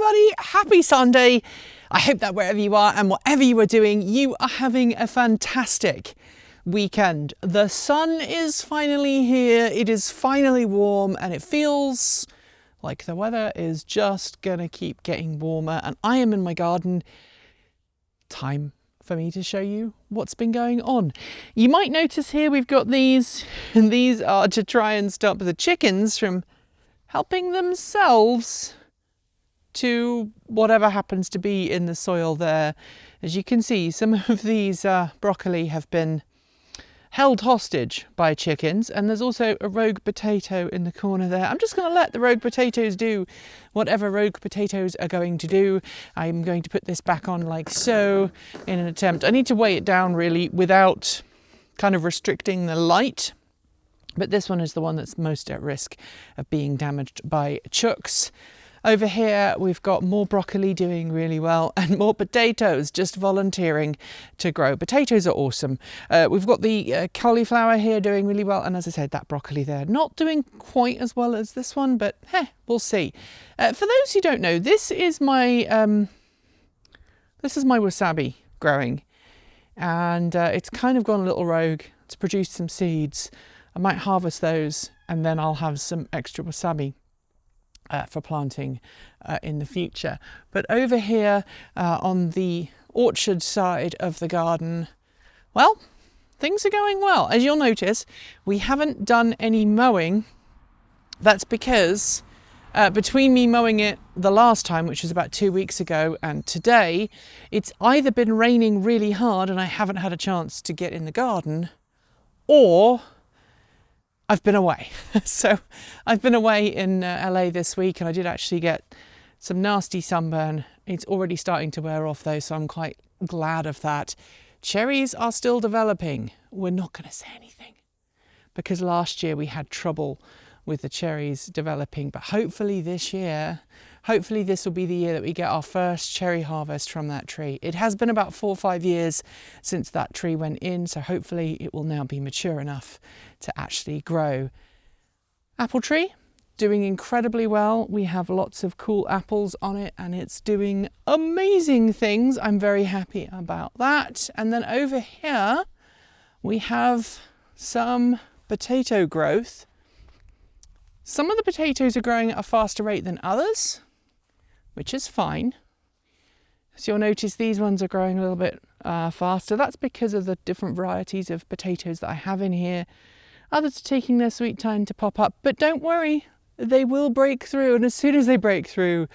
everybody, happy Sunday. I hope that wherever you are and whatever you are doing, you are having a fantastic weekend. The sun is finally here, it is finally warm, and it feels like the weather is just gonna keep getting warmer, and I am in my garden. Time for me to show you what's been going on. You might notice here we've got these, and these are to try and stop the chickens from helping themselves to whatever happens to be in the soil there. As you can see, some of these broccoli have been held hostage by chickens, and there's also a rogue potato in the corner there. I'm just going to let the rogue potatoes do whatever rogue potatoes are going to do. I'm going to put this back on like so in an attempt. I need to weigh it down really without kind of restricting the light, but this one is the one that's most at risk of being damaged by chooks. Over here we've got more broccoli doing really well, and more potatoes just volunteering to grow. Potatoes are awesome. We've got the cauliflower here doing really well, and as I said, that broccoli there not doing quite as well as this one, but we'll see. For those who don't know, this is my wasabi growing, and it's kind of gone a little rogue. It's produced some seeds. I might harvest those, and then I'll have some extra wasabi for planting in the future. But over here on the orchard side of the garden, well, things are going well. As you'll notice, we haven't done any mowing. That's because between me mowing it the last time, which was about 2 weeks ago, and today, it's either been raining really hard and I haven't had a chance to get in the garden, or I've been away. So I've been away in LA this week, and I did actually get some nasty sunburn. It's already starting to wear off though, so I'm quite glad of that. Cherries are still developing. We're not going to say anything because last year we had trouble with the cherries developing, but hopefully this year, hopefully this will be the year that we get our first cherry harvest from that tree. It has been about 4 or 5 years since that tree went in, so hopefully it will now be mature enough to actually grow. Apple tree, doing incredibly well. We have lots of cool apples on it, and it's doing amazing things. I'm very happy about that. And then over here, we have some potato growth. Some of the potatoes are growing at a faster rate than others, which is fine. As you'll notice, these ones are growing a little bit faster. That's because of the different varieties of potatoes that I have in here. Others are taking their sweet time to pop up, but don't worry, they will break through. And as soon as they break through,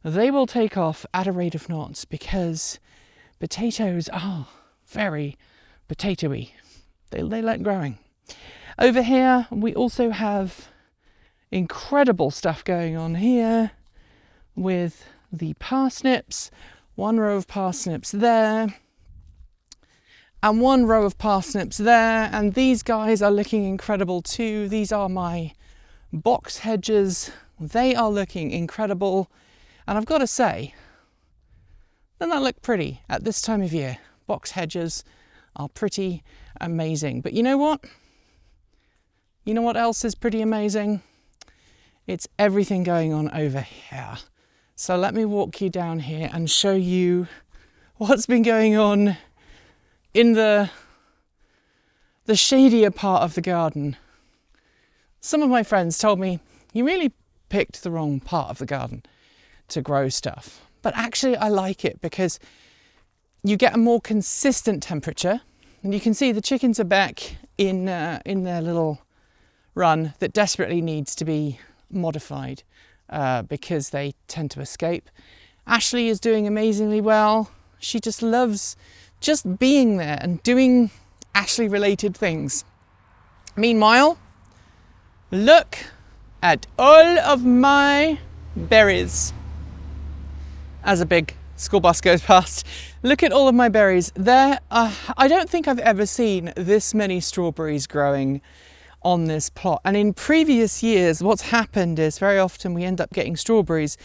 they will take off at a rate of knots, because potatoes are very potatoey. They like growing. Over here, we also have incredible stuff going on here with the parsnips. One row of parsnips there, and one row of parsnips there, and these guys are looking incredible too. These are my box hedges. They are looking incredible, and I've got to say, doesn't that look pretty at this time of year? Box hedges are pretty amazing. But you know what? You know what else is pretty amazing? It's everything going on over here. So let me walk you down here and show you what's been going on in the shadier part of the garden. Some of my friends told me, you really picked the wrong part of the garden to grow stuff. But actually I like it because you get a more consistent temperature, and you can see the chickens are back in their little run that desperately needs to be modified because they tend to escape. Ashley is doing amazingly well. She just loves just being there and doing Ashley related things. Meanwhile, look at all of my berries. As a big school bus goes past, look at all of my berries. I don't think I've ever seen this many strawberries growing on this plot. And in previous years, what's happened is very often we end up getting strawberries,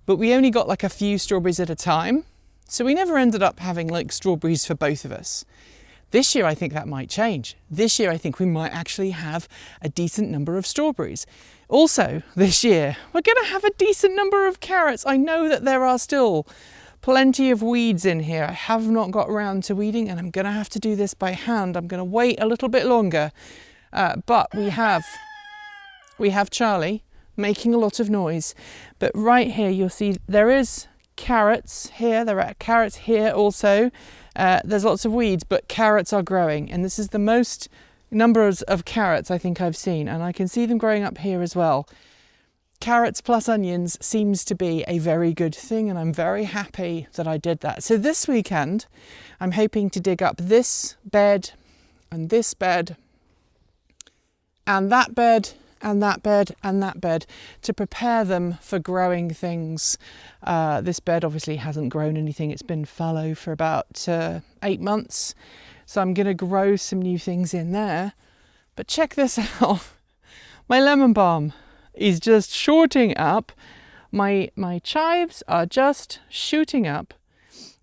but we only got like a few strawberries at a time. So we never ended up having like strawberries for both of us. This year, I think that might change. This year, I think we might actually have a decent number of strawberries. Also, this year, we're going to have a decent number of carrots. I know that there are still plenty of weeds in here. I have not got around to weeding, and I'm going to have to do this by hand. I'm going to wait a little bit longer. But we have Charlie making a lot of noise. But right here, you'll see there is carrots here. There are carrots here also. There's lots of weeds, but carrots are growing. And this is the most numbers of carrots I think I've seen. And I can see them growing up here as well. Carrots plus onions seems to be a very good thing, and I'm very happy that I did that. So this weekend, I'm hoping to dig up this bed and this bed and that bed and that bed and that bed to prepare them for growing things. This bed obviously hasn't grown anything. It's been fallow for about 8 months. So I'm going to grow some new things in there. But check this out. My lemon balm is just shooting up. My chives are just shooting up.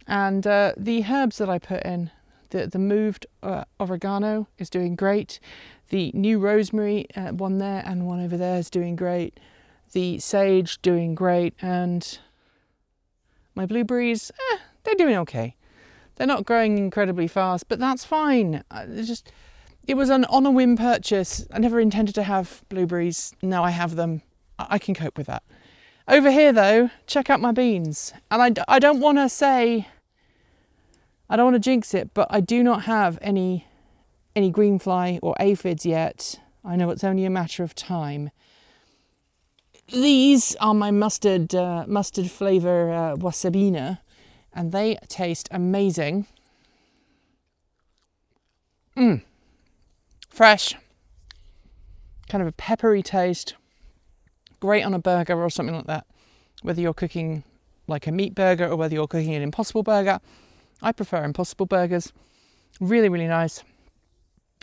And the herbs that I put in, the moved oregano is doing great. The new rosemary, one there and one over there, is doing great. The sage doing great. And my blueberries, they're doing okay. They're not growing incredibly fast, but that's fine. It was an on a whim purchase. I never intended to have blueberries. Now I have them. I can cope with that. Over here though, check out my beans. And I don't want to say, I don't want to jinx it, but I do not have any green fly or aphids yet. I know it's only a matter of time. These are my mustard flavour wasabina, and they taste amazing. Fresh, kind of a peppery taste. Great on a burger or something like that. Whether you're cooking like a meat burger or whether you're cooking an Impossible burger. I prefer Impossible burgers. Really, really nice.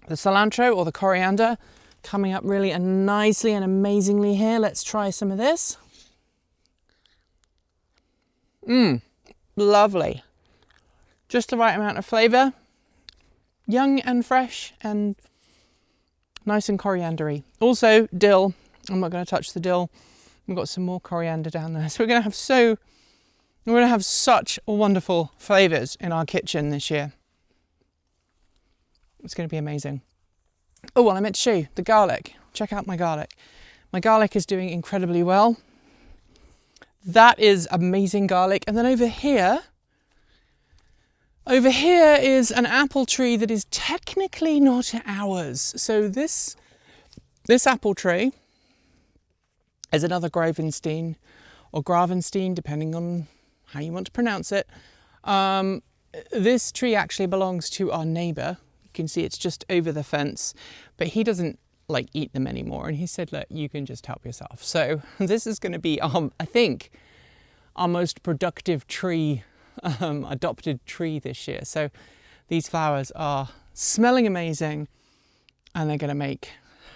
The cilantro or the coriander coming up really nicely and amazingly here. Let's try some of this. Lovely. Just the right amount of flavour. Young and fresh and nice and coriandery. Also dill. I'm not going to touch the dill. We've got some more coriander down there. So we're going to have such wonderful flavours in our kitchen this year. It's going to be amazing. Oh, well, I meant to show you the garlic. Check out my garlic. My garlic is doing incredibly well. That is amazing garlic. And then over here is an apple tree that is technically not ours. So this apple tree is another Gravenstein or Gravenstein, depending on how you want to pronounce it. This tree actually belongs to our neighbour. You can see it's just over the fence, but he doesn't like eat them anymore. And he said, look, you can just help yourself. So this is going to be, I think, our most productive tree, adopted tree this year. So these flowers are smelling amazing, and they're going to make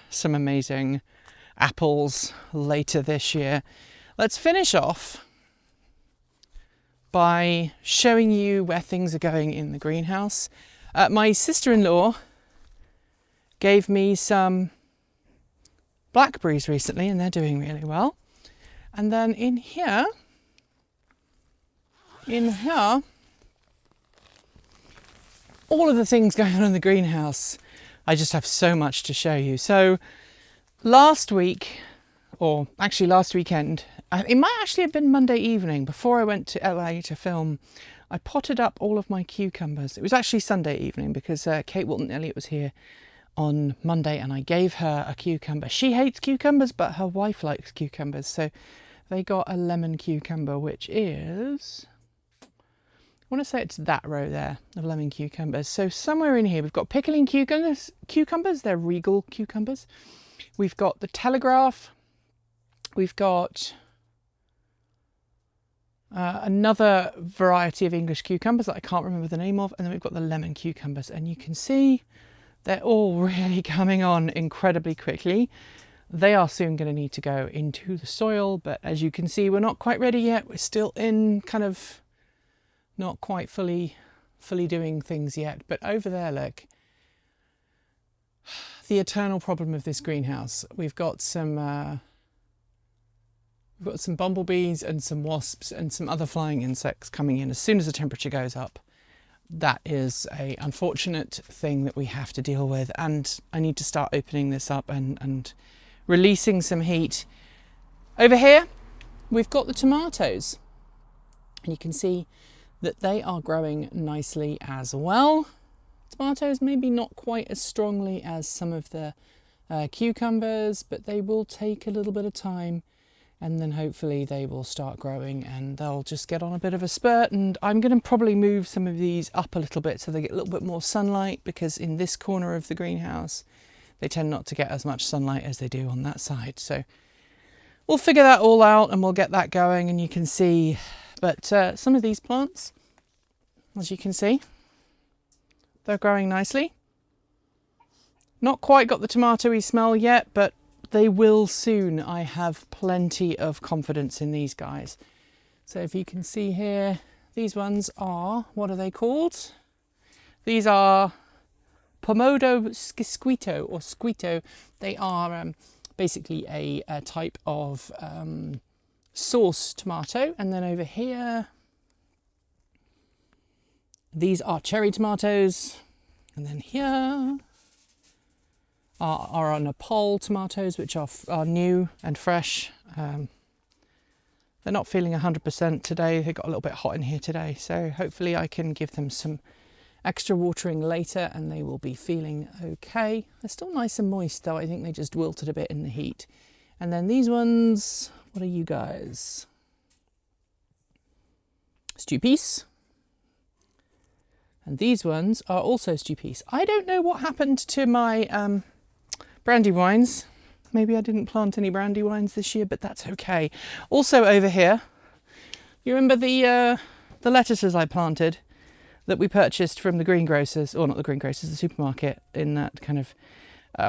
some amazing apples later this year. Let's finish off by showing you where things are going in the greenhouse. My sister-in-law gave me some blackberries recently, and they're doing really well. And then in here, all of the things going on in the greenhouse. I just have so much to show you. So last week, or actually last weekend, it might actually have been Monday evening before I went to LA to film, I potted up all of my cucumbers. It was actually Sunday evening because Kate Walton-Elliott was here on Monday and I gave her a cucumber. She hates cucumbers, but her wife likes cucumbers. So they got a lemon cucumber, which is, I want to say it's that row there of lemon cucumbers. So somewhere in here, we've got pickling cucumbers. They're Regal cucumbers. We've got the Telegraph. We've got another variety of English cucumbers that I can't remember the name of. And then we've got the lemon cucumbers. And you can see they're all really coming on incredibly quickly. They are soon going to need to go into the soil. But as you can see, we're not quite ready yet. We're still in kind of not quite fully doing things yet. But over there, look, the eternal problem of this greenhouse. We've got some We've got some bumblebees and some wasps and some other flying insects coming in as soon as the temperature goes up. That is a unfortunate thing that we have to deal with, and I need to start opening this up and releasing some heat. Over here we've got the tomatoes, and you can see that they are growing nicely as well. Tomatoes maybe not quite as strongly as some of the cucumbers, but they will take a little bit of time, and then hopefully they will start growing and they'll just get on a bit of a spurt. And I'm going to probably move some of these up a little bit so they get a little bit more sunlight, because in this corner of the greenhouse they tend not to get as much sunlight as they do on that side. So we'll figure that all out and we'll get that going. And you can see, but some of these plants, as you can see, they're growing nicely. Not quite got the tomatoey smell yet, but they will soon. I have plenty of confidence in these guys. So if you can see here, these ones are, what are they called? These are Pomodo squito or squito. They are basically a type of sauce tomato. And then over here, these are cherry tomatoes. And then here are Nepal tomatoes, which are new and fresh. They're not feeling 100% today. They got a little bit hot in here today, so hopefully I can give them some extra watering later and they will be feeling okay. They're still nice and moist though. I think they just wilted a bit in the heat. And then these ones, what are you guys? Stew peas. And these ones are also stew peas. I don't know what happened to my brandywines. Maybe I didn't plant any brandywines this year, but that's okay. Also over here, you remember the lettuces I planted that we purchased from the greengrocers, or not the greengrocers, the supermarket, in that kind of,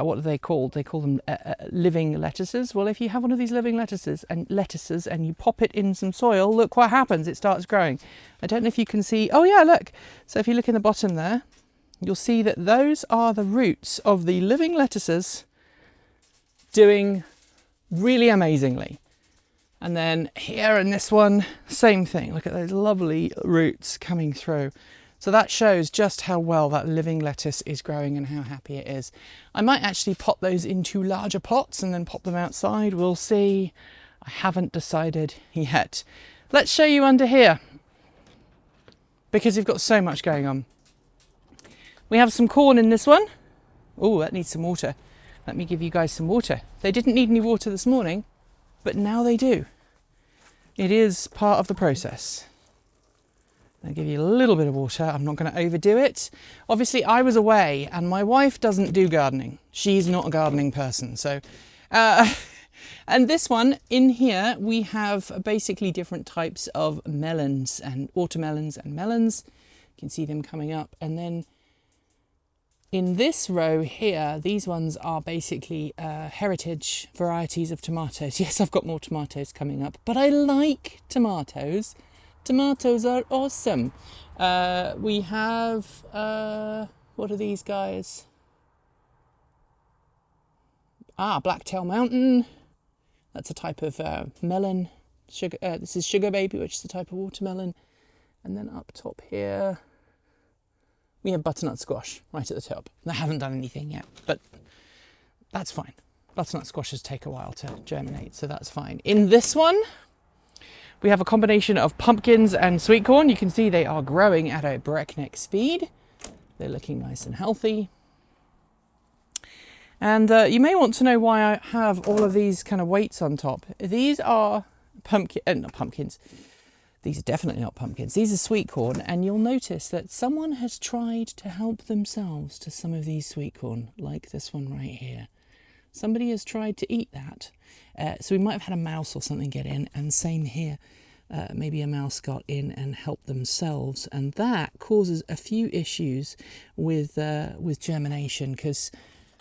what are they called? They call them living lettuces. Well, if you have one of these living lettuces and you pop it in some soil, look what happens. It starts growing. I don't know if you can see. Oh yeah, look. So if you look in the bottom there, you'll see that those are the roots of the living lettuces doing really amazingly. And then here in this one, same thing. Look at those lovely roots coming through. So that shows just how well that living lettuce is growing and how happy it is. I might actually pop those into larger pots and then pop them outside. We'll see. I haven't decided yet. Let's show you under here, because we've got so much going on. We have some corn in this one. Oh, that needs some water. Let me give you guys some water. They didn't need any water this morning, but now they do. It is part of the process. I'll give you a little bit of water. I'm not going to overdo it. Obviously, I was away and my wife doesn't do gardening. She's not a gardening person. So, and this one in here, we have basically different types of melons and watermelons and melons. You can see them coming up. And then in this row here, these ones are basically heritage varieties of tomatoes. Yes, I've got more tomatoes coming up, but I like tomatoes. Tomatoes are awesome. We have, what are these guys? Blacktail Mountain. That's a type of melon. Sugar. This is Sugar Baby, which is a type of watermelon. And then up top here, we have butternut squash right at the top. I haven't done anything yet, but that's fine. Butternut squashes take a while to germinate, so that's fine. In this one, we have a combination of pumpkins and sweet corn. You can see they are growing at a breakneck speed. They're looking nice and healthy. And you may want to know why I have all of these kind of weights on top. These are not pumpkins. These are definitely not pumpkins. These are sweet corn, and you'll notice that someone has tried to help themselves to some of these sweet corn, like this one right here. Somebody has tried to eat that. So we might have had a mouse or something get in, and same here. Maybe a mouse got in and helped themselves, and that causes a few issues with germination, because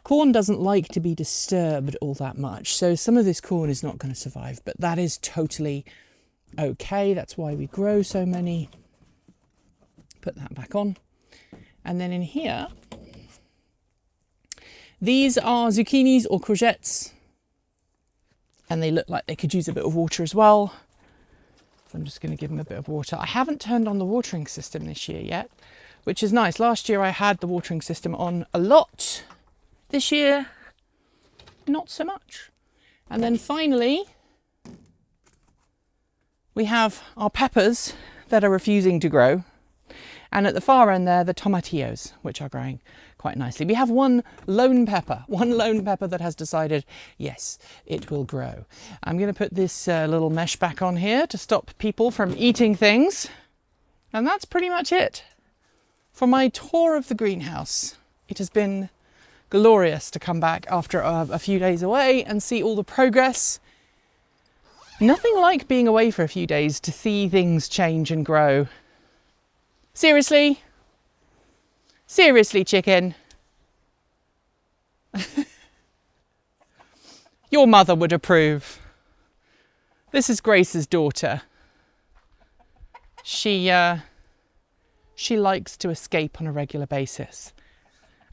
corn doesn't like to be disturbed all that much. So some of this corn is not going to survive, but that is totally okay. That's why we grow so many. Put that back on. And then in here, these are zucchinis or courgettes. and they look like they could use a bit of water as well. So I'm just going to give them a bit of water. I haven't turned on the watering system this year yet, which is nice. Last year I had the watering system on a lot. This year, not so much. And then finally, we have our peppers that are refusing to grow. And at the far end there, the tomatillos, which are growing quite nicely. We have one lone pepper that has decided, yes, it will grow. I'm going to put this little mesh back on here to stop people from eating things. And that's pretty much it for my tour of the greenhouse. It has been glorious to come back after a few days away and see all the progress. Nothing like being away for a few days to see things change and grow. Seriously? Seriously, chicken? Your mother would approve. This is Grace's daughter. She likes to escape on a regular basis.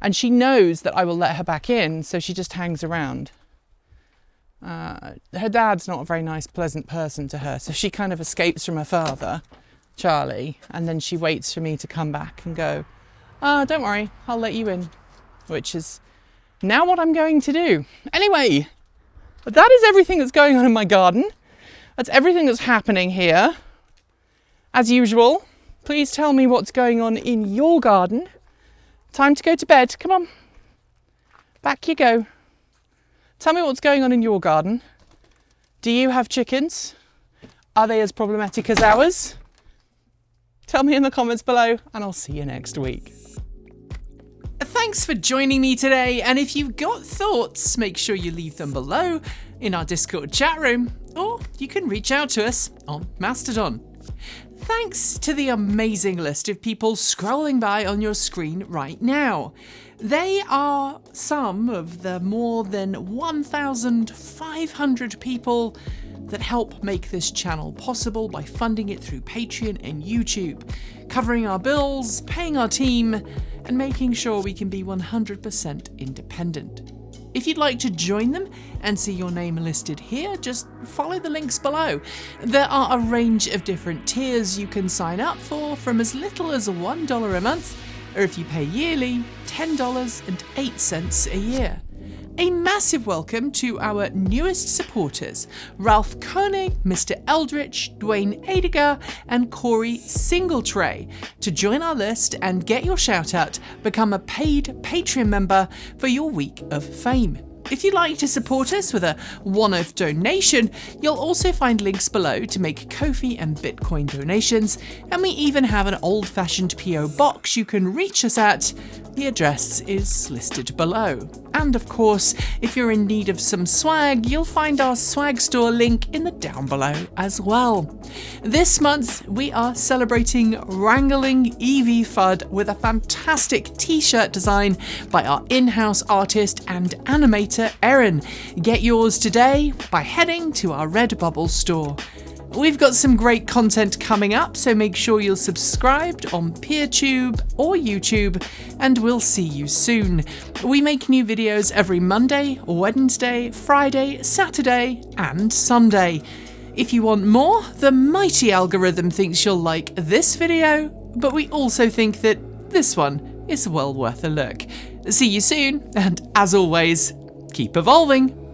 And she knows that I will let her back in, so she just hangs around. Her dad's not a very nice, pleasant person to her, so she kind of escapes from her father, Charlie, and then she waits for me to come back and go, don't worry, I'll let you in, which is now what I'm going to do. Anyway, that is everything that's going on in my garden. That's everything that's happening here. As usual, please tell me what's going on in your garden. Time to go to bed. Come on. Back you go. Tell me what's going on in your garden. Do you have chickens? Are they as problematic as ours? Tell me in the comments below, and I'll see you next week. Thanks for joining me today, and if you've got thoughts, make sure you leave them below in our Discord chat room, or you can reach out to us on Mastodon. Thanks to the amazing list of people scrolling by on your screen right now. They are some of the more than 1,500 people that help make this channel possible by funding it through Patreon and YouTube, covering our bills, paying our team, and making sure we can be 100% independent. If you'd like to join them and see your name listed here, just follow the links below. There are a range of different tiers you can sign up for, from as little as $1 a month, or if you pay yearly, $10.08 a year. A massive welcome to our newest supporters, Ralph Koenig, Mr. Eldritch, Dwayne Adiger, and Corey Singletray. To join our list and get your shout out, become a paid Patreon member for your week of fame. If you'd like to support us with a one-off donation, you'll also find links below to make Ko-fi and Bitcoin donations, and we even have an old-fashioned PO box you can reach us at. The address is listed below. And of course, if you're in need of some swag, you'll find our swag store link in the down below as well. This month, we are celebrating Wrangling EV FUD with a fantastic t-shirt design by our in-house artist and animator, Erin. Get yours today by heading to our Redbubble store. We've got some great content coming up, so make sure you're subscribed on PeerTube or YouTube, and we'll see you soon. We make new videos every Monday, Wednesday, Friday, Saturday, and Sunday. If you want more, the mighty algorithm thinks you'll like this video, but we also think that this one is well worth a look. See you soon, and as always, keep evolving!